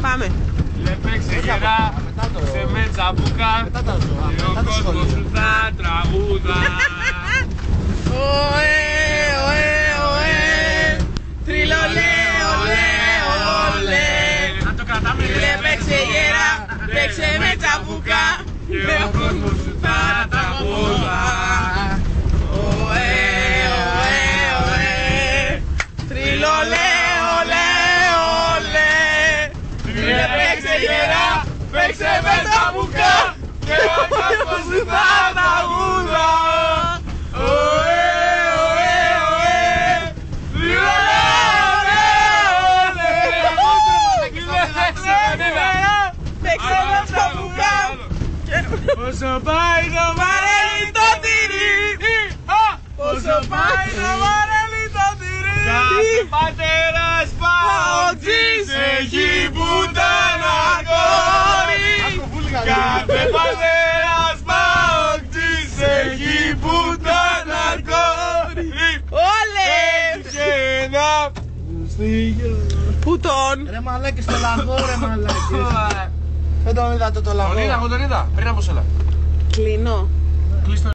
Πάμε. Παίξε γερά, σε με τσαμπούκα, ο κόσμος σου θα τραγούδα. Ωε, ωε, ωε, τριλολέ, ωλέ, ωλέ. Να το κρατάμε Παίξε γερά, παίξε με τσαμπούκα, και ο κόσμος σου θα τραγούδα. Ωε, ωε, ωε, τριλολέ, ωλέ, ωλέ. Παίξε γερά, παίξε με τσαμπούκα, Και ο κόσμος σου θα τραγούδα. Ωε, ωε, ωε, τριλολέ, ωλέ, παίξε με τσαμπούκα. όσο πάει το βαρέλι το τυρί, όσο πάει το βαρέλι το τυρί, κάθε πατέρας παουτζής έχει πουτάνα κόρη. Κάθε πατέρας παουτζής έχει πουτάνα κόρη. Όλε! Και ένα στίγιο. Πουτών! Ρε μαλάκι στο λαγό, ρε μαλάκι. Δεν τον είδατε το λαγό. Τον είδα, εγώ τον είδα, πριν από σένα. Κλείνω. Κλείστο.